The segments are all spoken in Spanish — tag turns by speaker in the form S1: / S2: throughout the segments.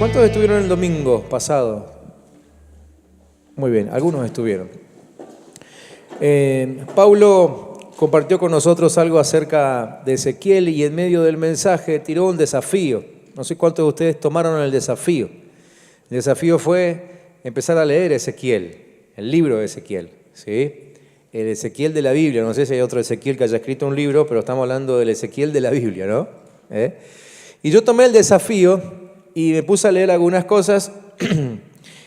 S1: ¿Cuántos estuvieron el domingo pasado? Muy bien, algunos estuvieron. Paulo compartió con nosotros algo acerca de Ezequiel y en medio del mensaje tiró un desafío. No sé cuántos de ustedes tomaron el desafío. El desafío fue empezar a leer Ezequiel, el libro de Ezequiel, ¿sí? El Ezequiel de la Biblia. No sé si hay otro Ezequiel que haya escrito un libro, pero estamos hablando del Ezequiel de la Biblia, ¿no? Y yo tomé el desafío y me puse a leer algunas cosas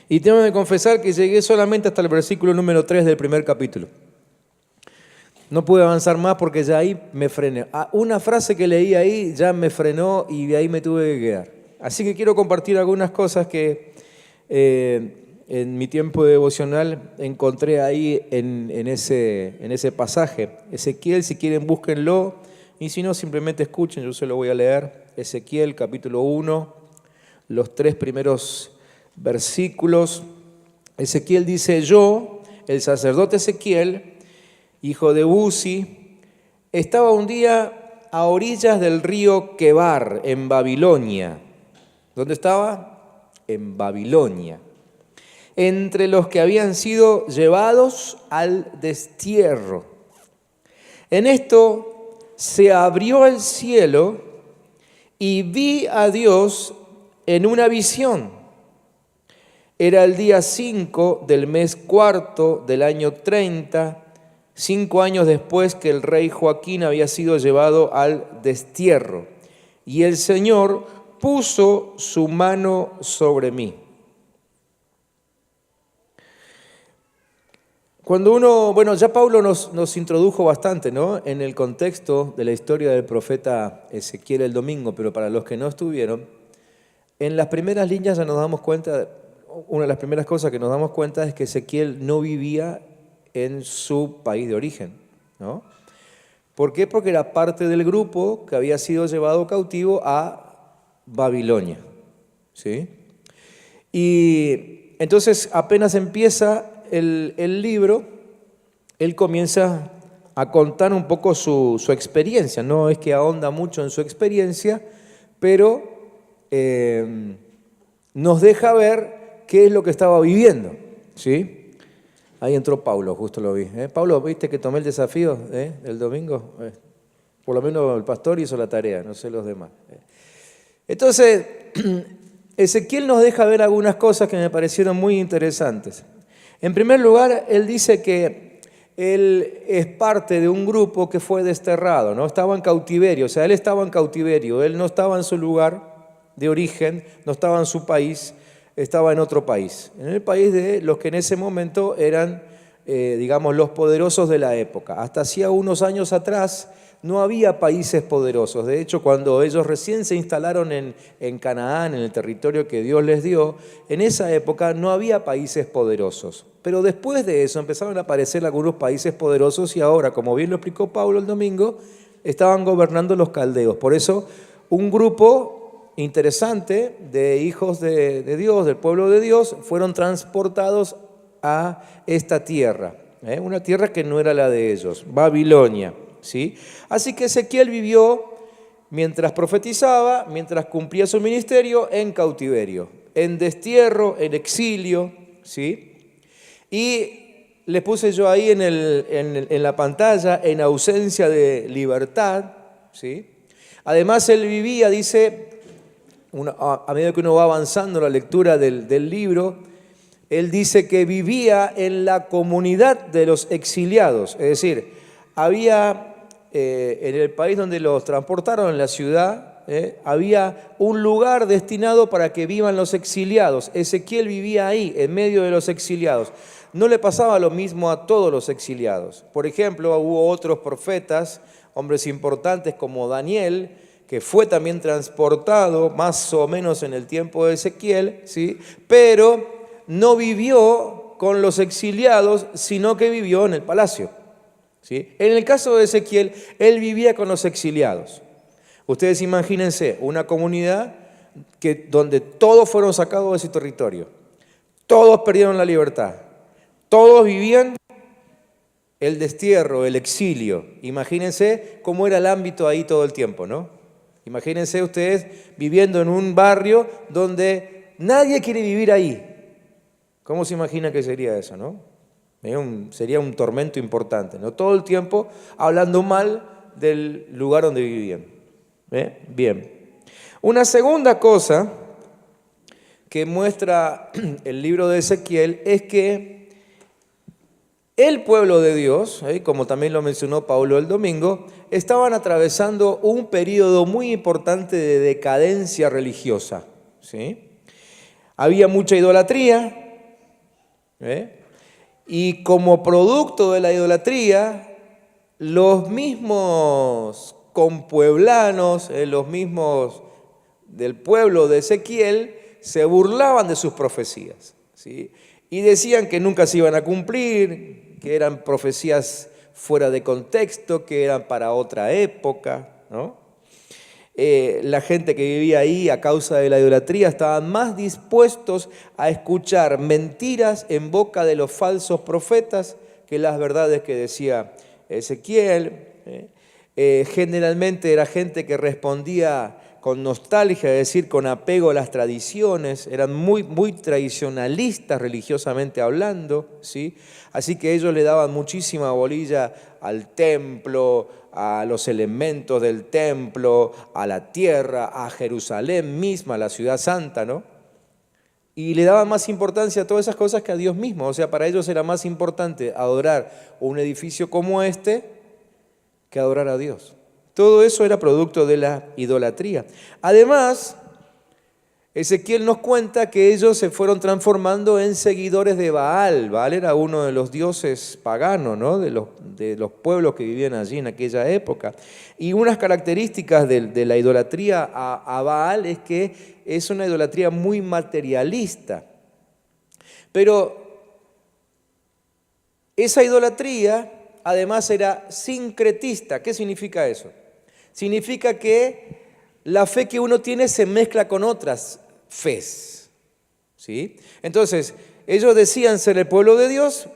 S1: y tengo que confesar que llegué solamente hasta el versículo número 3 del primer capítulo. No pude avanzar más porque ya ahí me frené. Una frase que leí ahí ya me frenó y de ahí me tuve que quedar. Así que quiero compartir algunas cosas que en mi tiempo devocional encontré ahí en ese pasaje. Ezequiel, si quieren búsquenlo, y si no simplemente escuchen, yo se lo voy a leer. Ezequiel capítulo 1, los 3 primeros versículos. Ezequiel dice: yo, el sacerdote Ezequiel, hijo de Buzi, estaba un día a orillas del río Quebar, en Babilonia. ¿Dónde estaba? En Babilonia. Entre los que habían sido llevados al destierro. En esto se abrió el cielo y vi a Dios en una visión. Era el día 5 del mes cuarto del año 30, 5 años después que el rey Joaquín había sido llevado al destierro. Y el Señor puso su mano sobre mí. Ya Pablo nos introdujo bastante, ¿no?, en el contexto de la historia del profeta Ezequiel el domingo, pero para los que no estuvieron, en las primeras líneas ya nos damos cuenta, una de las primeras cosas que nos damos cuenta es que Ezequiel no vivía en su país de origen, ¿no? ¿Por qué? Porque era parte del grupo que había sido llevado cautivo a Babilonia, ¿sí? Y entonces apenas empieza el libro, él comienza a contar un poco su experiencia. No es que ahonda mucho en su experiencia, pero nos deja ver qué es lo que estaba viviendo, ¿sí? Ahí entró Paulo, justo lo vi. Pablo, ¿viste que tomé el desafío el domingo? Por lo menos el pastor hizo la tarea, no sé los demás. Entonces, Ezequiel nos deja ver algunas cosas que me parecieron muy interesantes. En primer lugar, él dice que él es parte de un grupo que fue desterrado, ¿no? Estaba en cautiverio, o sea, él estaba en cautiverio, él no estaba en su lugar de origen, no estaba en su país, estaba en otro país, en el país de los que en ese momento eran, digamos, los poderosos de la época. Hasta hacía unos años atrás no había países poderosos. De hecho, cuando ellos recién se instalaron en Canaán, en el territorio que Dios les dio, en esa época no había países poderosos. Pero después de eso empezaron a aparecer algunos países poderosos y ahora, como bien lo explicó Pablo el domingo, estaban gobernando los caldeos. Por eso, un grupo interesante de hijos de Dios, del pueblo de Dios, fueron transportados a esta tierra, una tierra que no era la de ellos, Babilonia, ¿sí? Así que Ezequiel vivió mientras profetizaba, mientras cumplía su ministerio, en cautiverio, en destierro, en exilio, ¿sí? Y les puse yo ahí en la pantalla, en ausencia de libertad, ¿sí? Además él vivía, dice, a medida que uno va avanzando en la lectura del libro, él dice que vivía en la comunidad de los exiliados. Es decir, había en el país donde los transportaron, en la ciudad, había un lugar destinado para que vivan los exiliados. Ezequiel vivía ahí, en medio de los exiliados. No le pasaba lo mismo a todos los exiliados. Por ejemplo, hubo otros profetas, hombres importantes como Daniel, que fue también transportado más o menos en el tiempo de Ezequiel, ¿sí? Pero no vivió con los exiliados, sino que vivió en el palacio, ¿sí? En el caso de Ezequiel, él vivía con los exiliados. Ustedes imagínense una comunidad donde todos fueron sacados de su territorio, todos perdieron la libertad, todos vivían el destierro, el exilio. Imagínense cómo era el ámbito ahí todo el tiempo, ¿no? Imagínense ustedes viviendo en un barrio donde nadie quiere vivir ahí. ¿Cómo se imagina que sería eso, no? Sería un tormento importante, ¿no? Todo el tiempo hablando mal del lugar donde vivían. Bien. Una segunda cosa que muestra el libro de Ezequiel es que el pueblo de Dios, como también lo mencionó Pablo el domingo, estaban atravesando un periodo muy importante de decadencia religiosa, ¿sí? Había mucha idolatría, y como producto de la idolatría, los mismos compueblanos, los mismos del pueblo de Ezequiel, se burlaban de sus profecías, ¿sí? Y decían que nunca se iban a cumplir, que eran profecías fuera de contexto, que eran para otra época, ¿no? La gente que vivía ahí a causa de la idolatría estaban más dispuestos a escuchar mentiras en boca de los falsos profetas que las verdades que decía Ezequiel. Generalmente era gente que respondía con nostalgia, es decir, con apego a las tradiciones, eran muy, muy tradicionalistas religiosamente hablando, ¿sí? Así que ellos le daban muchísima bolilla al templo, a los elementos del templo, a la tierra, a Jerusalén misma, la ciudad santa, ¿no? Y le daban más importancia a todas esas cosas que a Dios mismo. O sea, para ellos era más importante adorar un edificio como este que adorar a Dios. Todo eso era producto de la idolatría. Además, Ezequiel nos cuenta que ellos se fueron transformando en seguidores de Baal. Baal era uno de los dioses paganos, ¿no? de los pueblos que vivían allí en aquella época. Y unas características de la idolatría a Baal es que es una idolatría muy materialista. Pero esa idolatría además era sincretista. ¿Qué significa eso? Significa que la fe que uno tiene se mezcla con otras fes, ¿sí? Entonces, ellos decían ser el pueblo de Dios,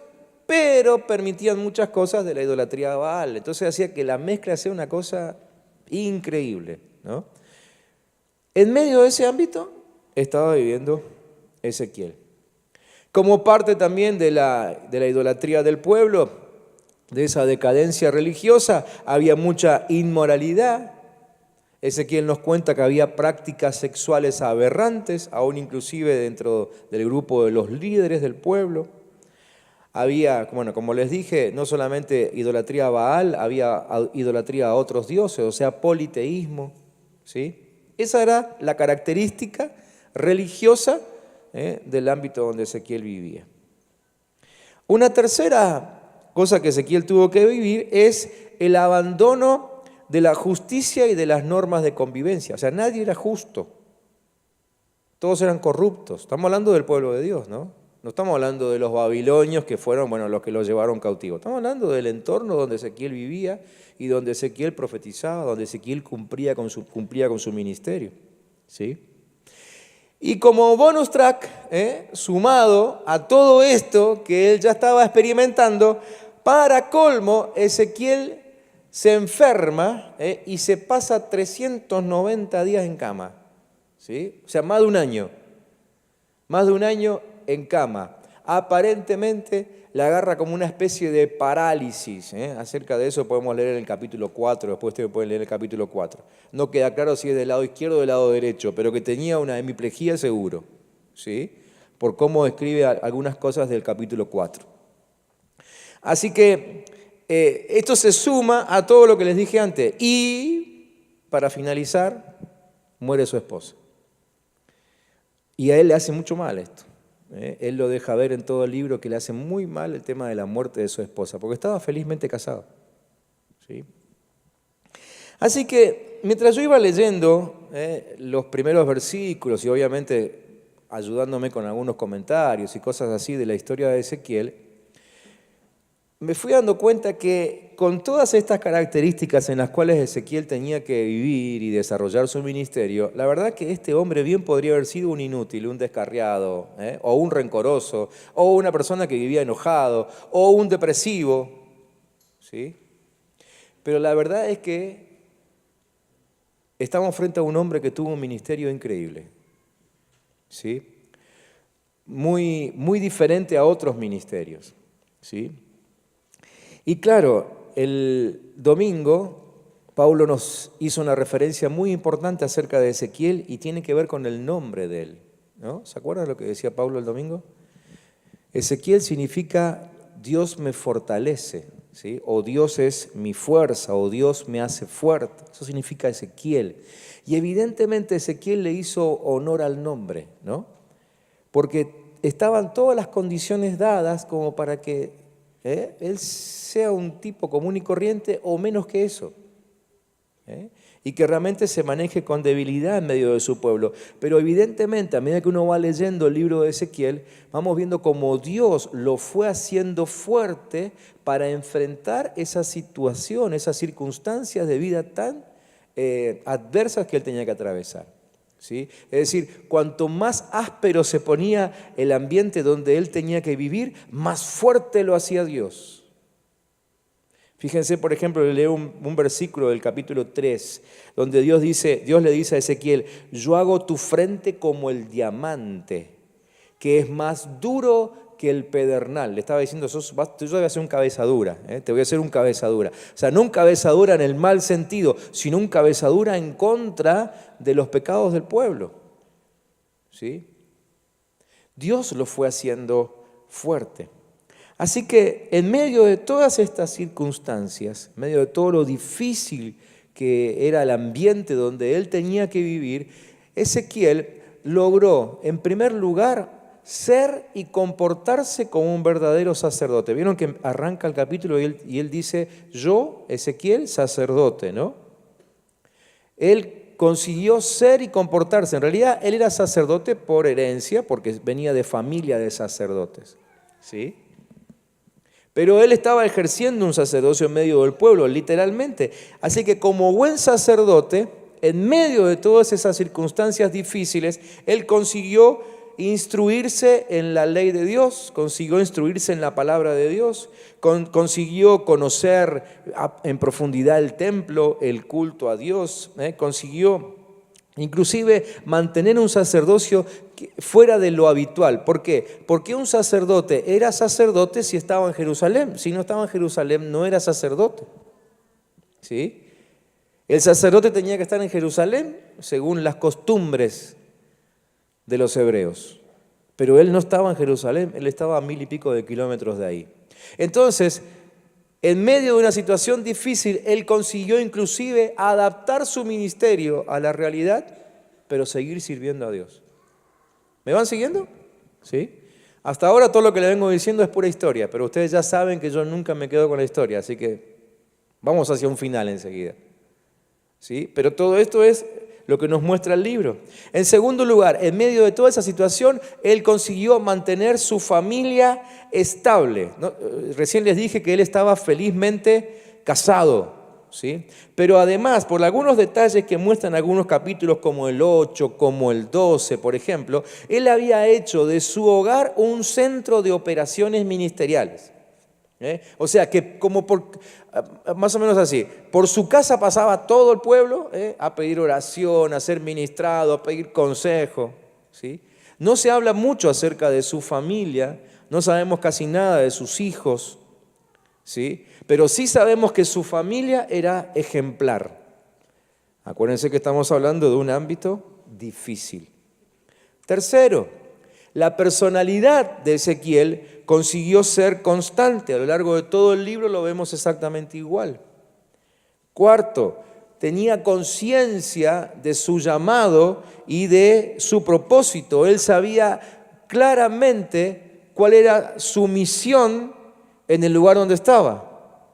S1: pero permitían muchas cosas de la idolatría a Baal. Entonces hacía que la mezcla sea una cosa increíble, ¿no? En medio de ese ámbito estaba viviendo Ezequiel. Como parte también de la idolatría del pueblo, de esa decadencia religiosa, había mucha inmoralidad. Ezequiel nos cuenta que había prácticas sexuales aberrantes, aún inclusive dentro del grupo de los líderes del pueblo. Había, bueno, como les dije, no solamente idolatría a Baal, había idolatría a otros dioses, o sea, politeísmo, ¿sí? Esa era la característica religiosa del ámbito donde Ezequiel vivía. Una tercera cosa que Ezequiel tuvo que vivir es el abandono de la justicia y de las normas de convivencia. O sea, nadie era justo. Todos eran corruptos. Estamos hablando del pueblo de Dios, ¿no? No estamos hablando de los babilonios que fueron, bueno, los que los llevaron cautivos. Estamos hablando del entorno donde Ezequiel vivía y donde Ezequiel profetizaba, donde Ezequiel cumplía con su ministerio, ¿sí? Y como bonus track, sumado a todo esto que él ya estaba experimentando, para colmo, Ezequiel se enferma y se pasa 390 días en cama, ¿sí? O sea, más de un año en cama. Aparentemente le agarra como una especie de parálisis. Acerca de eso podemos leer en el capítulo 4, después ustedes pueden leer el capítulo 4. No queda claro si es del lado izquierdo o del lado derecho, pero que tenía una hemiplejía seguro, ¿sí? Por cómo describe algunas cosas del capítulo 4. Así que esto se suma a todo lo que les dije antes. Y, para finalizar, muere su esposa. Y a él le hace mucho mal esto. Él lo deja ver en todo el libro que le hace muy mal el tema de la muerte de su esposa, porque estaba felizmente casado, ¿sí? Así que, mientras yo iba leyendo los primeros versículos y obviamente ayudándome con algunos comentarios y cosas así de la historia de Ezequiel, me fui dando cuenta que con todas estas características en las cuales Ezequiel tenía que vivir y desarrollar su ministerio, la verdad que este hombre bien podría haber sido un inútil, un descarriado, o un rencoroso, o una persona que vivía enojado, o un depresivo, ¿sí? Pero la verdad es que estamos frente a un hombre que tuvo un ministerio increíble, ¿sí? muy diferente a otros ministerios, ¿sí? Y claro, el domingo Pablo nos hizo una referencia muy importante acerca de Ezequiel y tiene que ver con el nombre de él, ¿no? ¿Se acuerdan lo que decía Pablo el domingo? Ezequiel significa Dios me fortalece, ¿sí? O Dios es mi fuerza, o Dios me hace fuerte. Eso significa Ezequiel. Y evidentemente Ezequiel le hizo honor al nombre, ¿no? Porque estaban todas las condiciones dadas como para que él sea un tipo común y corriente o menos que eso. Y que realmente se maneje con debilidad en medio de su pueblo. Pero evidentemente, a medida que uno va leyendo el libro de Ezequiel, vamos viendo cómo Dios lo fue haciendo fuerte para enfrentar esa situación, esas circunstancias de vida tan adversas que él tenía que atravesar, ¿sí? Es decir, cuanto más áspero se ponía el ambiente donde él tenía que vivir, más fuerte lo hacía Dios. Fíjense, por ejemplo, le leo un versículo del capítulo 3, donde Dios le dice a Ezequiel, yo hago tu frente como el diamante, que es más duro que el pedernal. Le estaba diciendo, yo te voy a hacer un cabeza dura, te voy a hacer un cabeza dura. O sea, no un cabeza dura en el mal sentido, sino un cabeza dura en contra de los pecados del pueblo, ¿sí? Dios lo fue haciendo fuerte. Así que en medio de todas estas circunstancias, en medio de todo lo difícil que era el ambiente donde él tenía que vivir, Ezequiel logró, en primer lugar, ser y comportarse como un verdadero sacerdote. Vieron que arranca el capítulo y él dice, yo, Ezequiel, sacerdote, ¿no? Él consiguió ser y comportarse. En realidad, él era sacerdote por herencia, porque venía de familia de sacerdotes, ¿sí? Pero él estaba ejerciendo un sacerdocio en medio del pueblo, literalmente. Así que como buen sacerdote, en medio de todas esas circunstancias difíciles, él consiguió instruirse en la ley de Dios, consiguió instruirse en la palabra de Dios, consiguió conocer en profundidad el templo, el culto a Dios, consiguió inclusive mantener un sacerdocio fuera de lo habitual. ¿Por qué? Porque un sacerdote era sacerdote si estaba en Jerusalén. Si no estaba en Jerusalén, no era sacerdote, ¿sí? El sacerdote tenía que estar en Jerusalén según las costumbres de los hebreos. Pero él no estaba en Jerusalén, él estaba a 1000 y pico de kilómetros de ahí. Entonces, en medio de una situación difícil, él consiguió inclusive adaptar su ministerio a la realidad, pero seguir sirviendo a Dios. ¿Me van siguiendo? ¿Sí? Hasta ahora todo lo que le vengo diciendo es pura historia, pero ustedes ya saben que yo nunca me quedo con la historia, así que vamos hacia un final enseguida, ¿sí? Pero todo esto es lo que nos muestra el libro. En segundo lugar, en medio de toda esa situación, él consiguió mantener su familia estable, ¿no? Recién les dije que él estaba felizmente casado, ¿sí? Pero además, por algunos detalles que muestran algunos capítulos como el 8, como el 12, por ejemplo, él había hecho de su hogar un centro de operaciones ministeriales. O sea, que como más o menos así, por su casa pasaba todo el pueblo a pedir oración, a ser ministrado, a pedir consejo, ¿sí? No se habla mucho acerca de su familia, no sabemos casi nada de sus hijos, ¿sí? Pero sí sabemos que su familia era ejemplar. Acuérdense que estamos hablando de un ámbito difícil. Tercero, la personalidad de Ezequiel consiguió ser constante. A lo largo de todo el libro lo vemos exactamente igual. Cuarto, tenía conciencia de su llamado y de su propósito. Él sabía claramente cuál era su misión en el lugar donde estaba.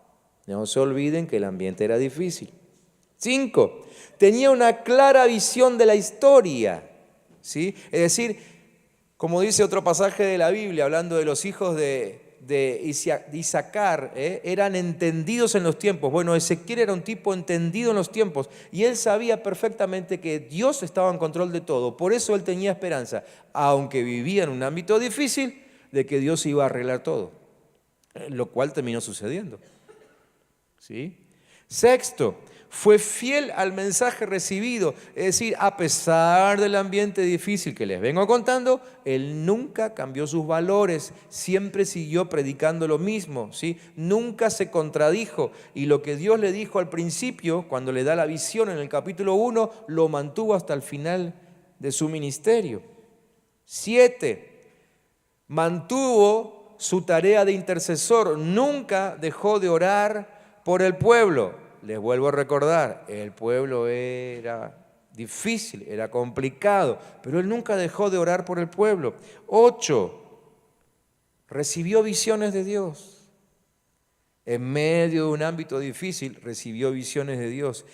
S1: No se olviden que el ambiente era difícil. 5, tenía una clara visión de la historia, ¿sí? Es decir, como dice otro pasaje de la Biblia, hablando de los hijos de Isaacar, eran entendidos en los tiempos. Bueno, Ezequiel era un tipo entendido en los tiempos y él sabía perfectamente que Dios estaba en control de todo. Por eso él tenía esperanza, aunque vivía en un ámbito difícil, de que Dios iba a arreglar todo, lo cual terminó sucediendo, ¿sí? Sexto, Fue fiel al mensaje recibido. Es decir, a pesar del ambiente difícil que les vengo contando, él nunca cambió sus valores, siempre siguió predicando lo mismo, ¿sí? Nunca se contradijo. Y lo que Dios le dijo al principio, cuando le da la visión en el capítulo 1, lo mantuvo hasta el final de su ministerio. 7. Mantuvo su tarea de intercesor, nunca dejó de orar por el pueblo. Les vuelvo a recordar, el pueblo era difícil, era complicado, pero él nunca dejó de orar por el pueblo. 8. Recibió visiones de Dios. En medio de un ámbito difícil, recibió visiones de Dios.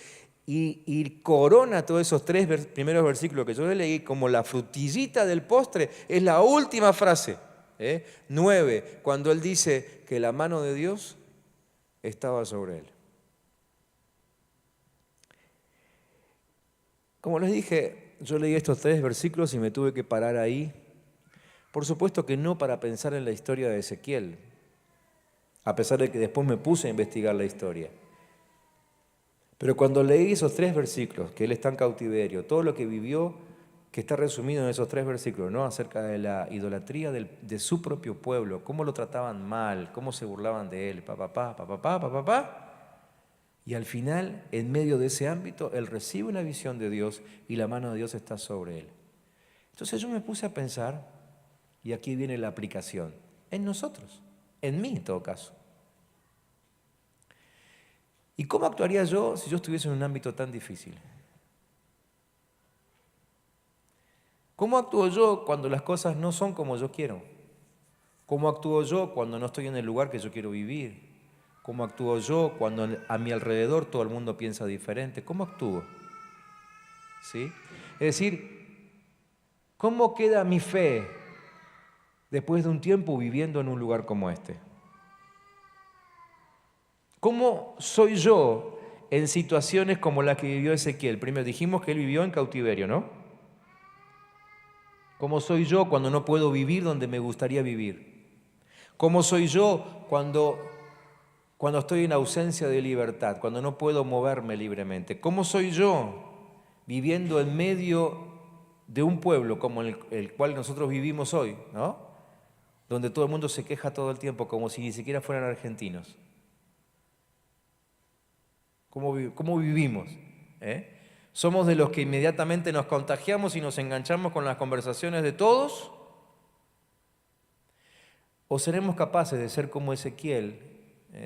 S1: Y corona todos esos 3 primeros versículos que yo le leí como la frutillita del postre, es la última frase. 9, cuando él dice que la mano de Dios estaba sobre él. Como les dije, yo leí estos 3 versículos y me tuve que parar ahí. Por supuesto que no para pensar en la historia de Ezequiel, a pesar de que después me puse a investigar la historia. Pero cuando leí esos 3 versículos, que él está en cautiverio, todo lo que vivió, que está resumido en esos 3 versículos, ¿no? Acerca de la idolatría de su propio pueblo, cómo lo trataban mal, cómo se burlaban de él, y al final, en medio de ese ámbito, él recibe una visión de Dios y la mano de Dios está sobre él. Entonces yo me puse a pensar, y aquí viene la aplicación, en nosotros, en mí en todo caso. ¿Y cómo actuaría yo si yo estuviese en un ámbito tan difícil? ¿Cómo actúo yo cuando las cosas no son como yo quiero? ¿Cómo actúo yo cuando no estoy en el lugar que yo quiero vivir? ¿Cómo actúo yo cuando a mi alrededor todo el mundo piensa diferente? ¿Cómo actúo? ¿Sí? Es decir, ¿cómo queda mi fe después de un tiempo viviendo en un lugar como este? ¿Cómo soy yo en situaciones como la que vivió Ezequiel? Primero dijimos que él vivió en cautiverio, ¿no? ¿Cómo soy yo cuando no puedo vivir donde me gustaría vivir? ¿Cómo soy yo cuando estoy en ausencia de libertad, cuando no puedo moverme libremente? ¿Cómo soy yo viviendo en medio de un pueblo como el cual nosotros vivimos hoy, ¿no? Donde todo el mundo se queja todo el tiempo como si ni siquiera fueran argentinos? ¿Cómo vivimos? ¿Somos de los que inmediatamente nos contagiamos y nos enganchamos con las conversaciones de todos? ¿O seremos capaces de ser como Ezequiel,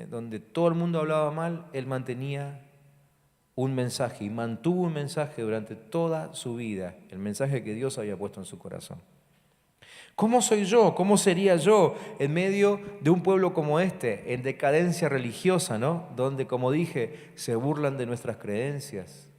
S1: donde todo el mundo hablaba mal, él mantenía un mensaje y mantuvo un mensaje durante toda su vida, el mensaje que Dios había puesto en su corazón? ¿Cómo soy yo? ¿Cómo sería yo en medio de un pueblo como este, en decadencia religiosa, ¿no? Donde, como dije, se burlan de nuestras creencias,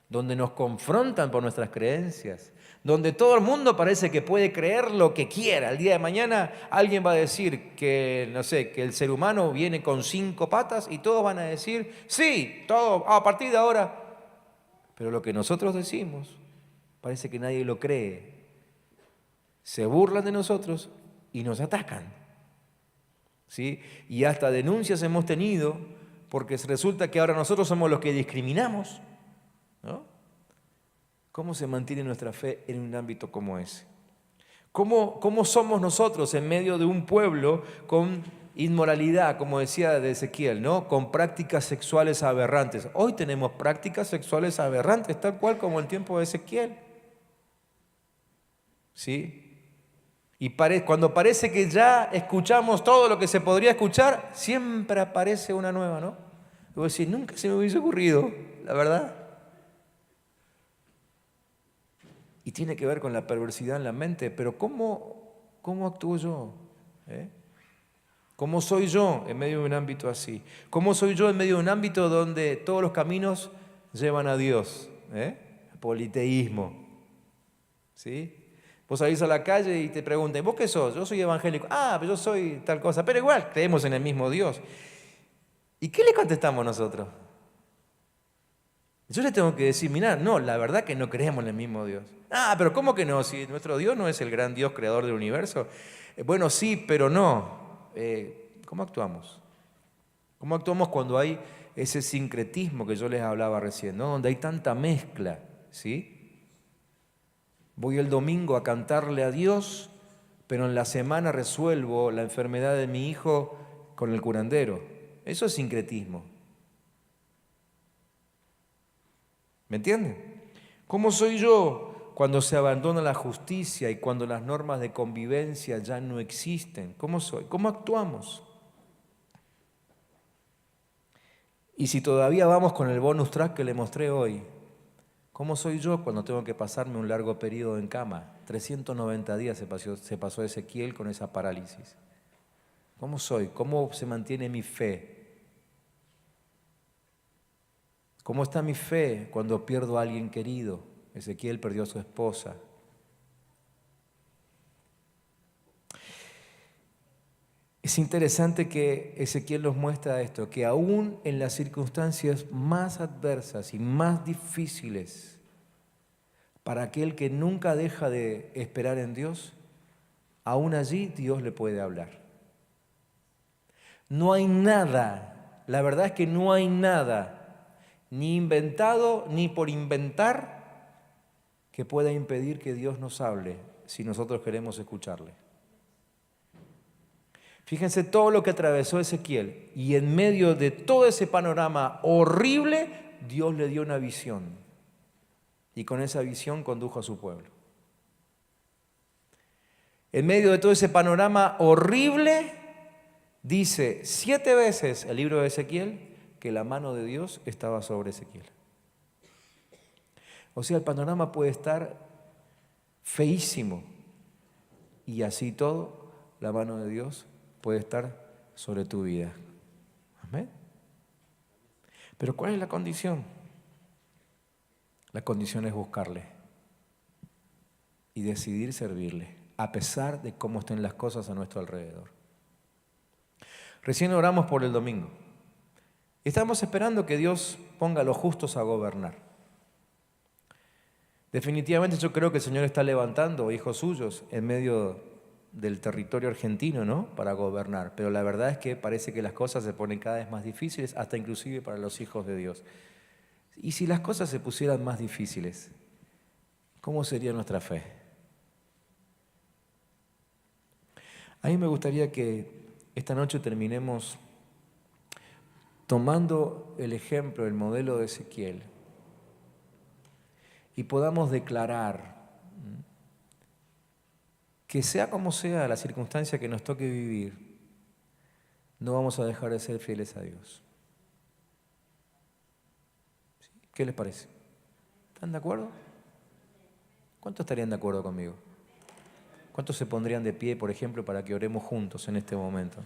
S1: donde nos confrontan por nuestras creencias, donde todo el mundo parece que puede creer lo que quiera? El día de mañana alguien va a decir que, no sé, que el ser humano viene con 5 patas y todos van a decir, sí, todo, a partir de ahora. Pero lo que nosotros decimos, parece que nadie lo cree. Se burlan de nosotros y nos atacan, ¿sí? Y hasta denuncias hemos tenido porque resulta que ahora nosotros somos los que discriminamos, ¿no? ¿Cómo se mantiene nuestra fe en un ámbito como ese? ¿Cómo somos nosotros en medio de un pueblo con inmoralidad, como decía de Ezequiel, ¿no? Con prácticas sexuales aberrantes? Hoy tenemos prácticas sexuales aberrantes, tal cual como el tiempo de Ezequiel, ¿sí? Y cuando parece que ya escuchamos todo lo que se podría escuchar, siempre aparece una nueva, ¿no? Y vos decís, nunca se me hubiese ocurrido, la verdad. Y tiene que ver con la perversidad en la mente, pero ¿cómo actúo yo? ¿Cómo soy yo en medio de un ámbito así? ¿Cómo soy yo en medio de un ámbito donde todos los caminos llevan a Dios? Politeísmo, ¿sí? Vos salís a la calle y te preguntan, ¿vos qué sos? Yo soy evangélico. Ah, pero yo soy tal cosa. Pero igual creemos en el mismo Dios. ¿Y qué le contestamos nosotros? Yo le tengo que decir, mirá, no, la verdad que no creemos en el mismo Dios. Ah, pero ¿cómo que no? Si nuestro Dios no es el gran Dios creador del universo. Bueno, sí, pero no. ¿Cómo actuamos? ¿Cómo actuamos cuando hay ese sincretismo que yo les hablaba recién, ¿no? Donde hay tanta mezcla, ¿sí? Voy el domingo a cantarle a Dios, pero en la semana resuelvo la enfermedad de mi hijo con el curandero. Eso es sincretismo. ¿Me entienden? ¿Cómo soy yo cuando se abandona la justicia y cuando las normas de convivencia ya no existen? ¿Cómo soy? ¿Cómo actuamos? Y si todavía vamos con el bonus track que le mostré hoy, ¿cómo soy yo cuando tengo que pasarme un largo periodo en cama? 390 días se pasó Ezequiel con esa parálisis. ¿Cómo soy? ¿Cómo se mantiene mi fe? ¿Cómo está mi fe cuando pierdo a alguien querido? Ezequiel perdió a su esposa. Es interesante que Ezequiel nos muestra esto, que aún en las circunstancias más adversas y más difíciles, para aquel que nunca deja de esperar en Dios, aún allí Dios le puede hablar. No hay nada, la verdad es que no hay nada, ni inventado ni por inventar, que pueda impedir que Dios nos hable si nosotros queremos escucharle. Fíjense todo lo que atravesó Ezequiel y en medio de todo ese panorama horrible, Dios le dio una visión y con esa visión condujo a su pueblo. En medio de todo ese panorama horrible, dice 7 veces el libro de Ezequiel que la mano de Dios estaba sobre Ezequiel. O sea, el panorama puede estar feísimo y así todo, la mano de Dios puede estar sobre tu vida. Amén. Pero ¿cuál es la condición? La condición es buscarle y decidir servirle, a pesar de cómo estén las cosas a nuestro alrededor. Recién oramos por el domingo. Estamos esperando que Dios ponga a los justos a gobernar. Definitivamente yo creo que el Señor está levantando hijos suyos en medio del territorio argentino, ¿no? Para gobernar. Pero la verdad es que parece que las cosas se ponen cada vez más difíciles, hasta inclusive para los hijos de Dios. Y si las cosas se pusieran más difíciles, ¿cómo sería nuestra fe? A mí me gustaría que esta noche terminemos tomando el ejemplo, el modelo de Ezequiel y podamos declarar que sea como sea la circunstancia que nos toque vivir, no vamos a dejar de ser fieles a Dios. ¿Sí? ¿Qué les parece? ¿Están de acuerdo? ¿Cuántos estarían de acuerdo conmigo? ¿Cuántos se pondrían de pie, por ejemplo, para que oremos juntos en este momento?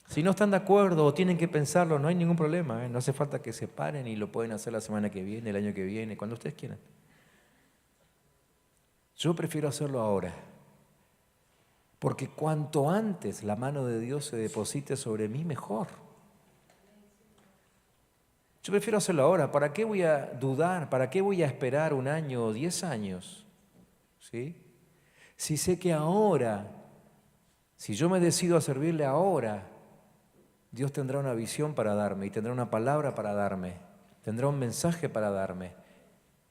S1: Si no están de acuerdo o tienen que pensarlo, no hay ningún problema. No hace falta que se paren y lo pueden hacer la semana que viene, el año que viene, cuando ustedes quieran. Yo prefiero hacerlo ahora, porque cuanto antes la mano de Dios se deposite sobre mí, mejor. Yo prefiero hacerlo ahora. ¿Para qué voy a dudar? ¿Para qué voy a esperar 1 año o 10 años? ¿Sí? Si sé que ahora, si yo me decido a servirle ahora, Dios tendrá una visión para darme y tendrá una palabra para darme, tendrá un mensaje para darme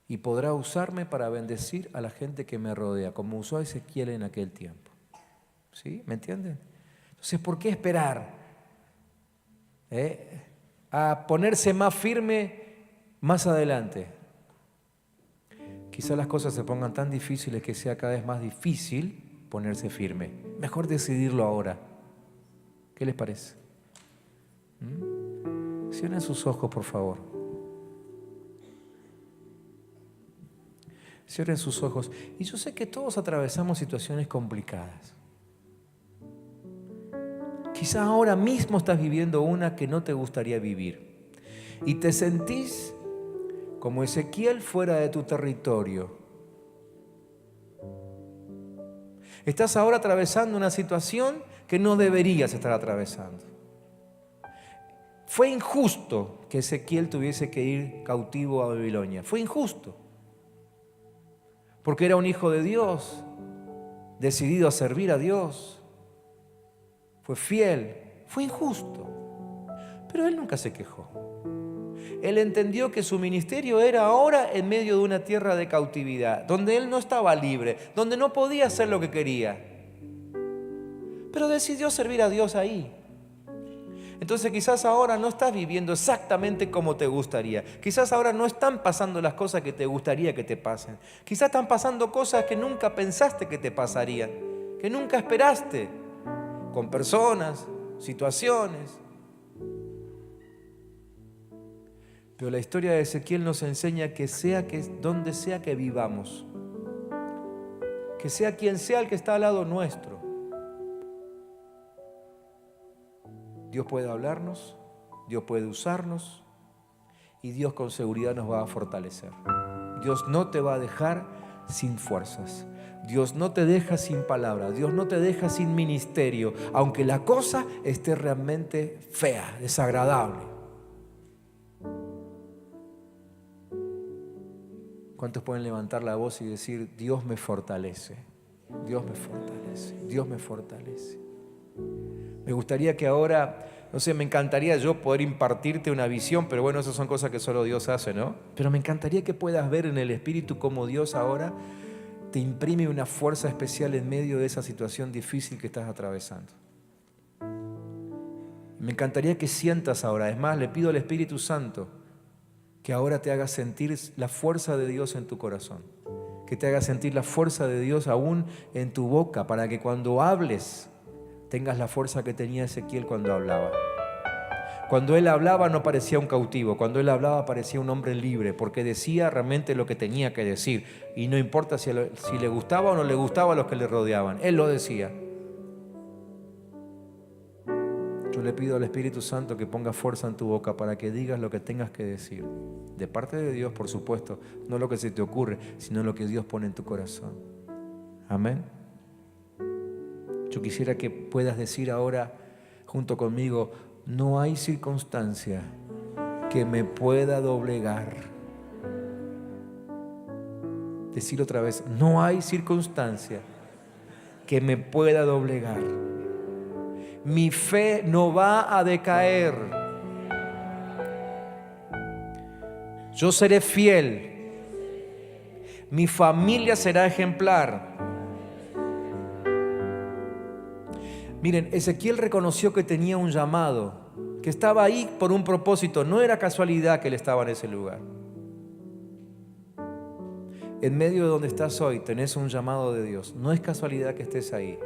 S1: y podrá usarme para bendecir a la gente que me rodea, como usó a Ezequiel en aquel tiempo. ¿Sí? ¿Me entienden? Entonces, ¿por qué esperar? A ponerse más firme más adelante. Quizás las cosas se pongan tan difíciles que sea cada vez más difícil ponerse firme. Mejor decidirlo ahora. ¿Qué les parece? Cierren sus ojos, por favor. Cierren sus ojos. Y yo sé que todos atravesamos situaciones complicadas. Quizás ahora mismo estás viviendo una que no te gustaría vivir. Y te sentís como Ezequiel fuera de tu territorio. Estás ahora atravesando una situación que no deberías estar atravesando. Fue injusto que Ezequiel tuviese que ir cautivo a Babilonia. Fue injusto. Porque era un hijo de Dios, decidido a servir a Dios. fue fiel, fue injusto. Pero él nunca se quejó. Él entendió que su ministerio era ahora en medio de una tierra de cautividad, donde él no estaba libre, donde no podía hacer lo que quería. Pero decidió servir a Dios ahí. Entonces quizás ahora no estás viviendo exactamente como te gustaría. Quizás ahora no están pasando las cosas que te gustaría que te pasen. Quizás están pasando cosas que nunca pensaste que te pasarían, que nunca esperaste, con personas, situaciones. Pero la historia de Ezequiel nos enseña que donde sea que vivamos, que sea quien sea el que está al lado nuestro, Dios puede hablarnos, Dios puede usarnos y Dios con seguridad nos va a fortalecer. Dios no te va a dejar sin fuerzas. Dios no te deja sin palabra. Dios no te deja sin ministerio, aunque la cosa esté realmente fea, desagradable. ¿Cuántos pueden levantar la voz y decir: Dios me fortalece, Dios me fortalece, Dios me fortalece? Me gustaría que ahora, no sé, me encantaría yo poder impartirte una visión, pero bueno, esas son cosas que solo Dios hace, ¿no? Pero me encantaría que puedas ver en el Espíritu cómo Dios ahora te imprime una fuerza especial en medio de esa situación difícil que estás atravesando. Me encantaría que sientas ahora, es más, le pido al Espíritu Santo que ahora te haga sentir la fuerza de Dios en tu corazón, que te haga sentir la fuerza de Dios aún en tu boca, para que cuando hables tengas la fuerza que tenía Ezequiel cuando hablaba. Cuando él hablaba no parecía un cautivo, cuando él hablaba parecía un hombre libre, porque decía realmente lo que tenía que decir, y no importa si le gustaba o no le gustaba a los que le rodeaban, él lo decía. Yo le pido al Espíritu Santo que ponga fuerza en tu boca para que digas lo que tengas que decir, de parte de Dios, por supuesto, no lo que se te ocurre, sino lo que Dios pone en tu corazón. Amén. Yo quisiera que puedas decir ahora junto conmigo: no hay circunstancia que me pueda doblegar. Decir otra vez: no hay circunstancia que me pueda doblegar. Mi fe no va a decaer. Yo seré fiel. Mi familia será ejemplar. Miren, Ezequiel reconoció que tenía un llamado, que estaba ahí por un propósito. No era casualidad que él estaba en ese lugar. En medio de donde estás hoy tenés un llamado de Dios. No es casualidad que estés ahí.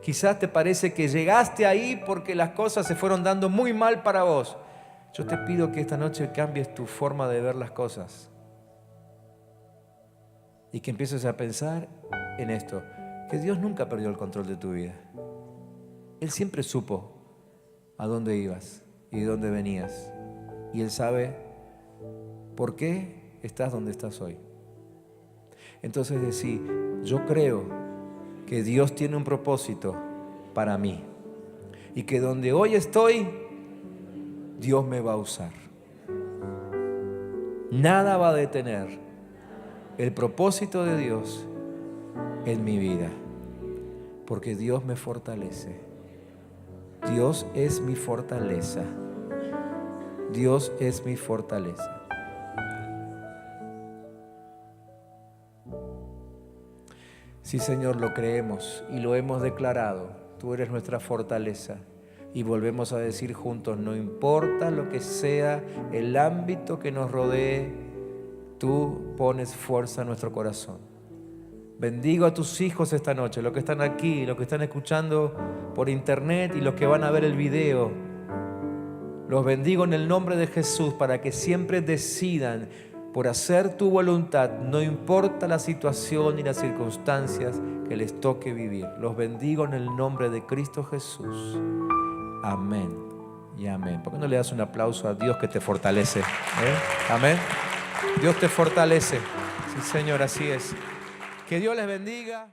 S1: Quizás te parece que llegaste ahí porque las cosas se fueron dando muy mal para vos. Yo te pido que esta noche cambies tu forma de ver las cosas y que empieces a pensar en esto: que Dios nunca perdió el control de tu vida. Él siempre supo a dónde ibas y de dónde venías, y Él sabe por qué estás donde estás hoy. Entonces decí: yo creo que Dios tiene un propósito para mí y que donde hoy estoy, Dios me va a usar. Nada va a detener el propósito de Dios en mi vida, porque Dios me fortalece. Dios es mi fortaleza. Dios es mi fortaleza. Sí, Señor, lo creemos y lo hemos declarado. Tú eres nuestra fortaleza. Y volvemos a decir juntos: no importa lo que sea el ámbito que nos rodee, tú pones fuerza en nuestro corazón. Bendigo a tus hijos esta noche, los que están aquí, los que están escuchando por internet y los que van a ver el video. Los bendigo en el nombre de Jesús para que siempre decidan por hacer tu voluntad, no importa la situación ni las circunstancias que les toque vivir. Los bendigo en el nombre de Cristo Jesús. Amén y amén. ¿Por qué no le das un aplauso a Dios que te fortalece? Amén. Dios te fortalece. Sí, Señor, así es. Que Dios les bendiga.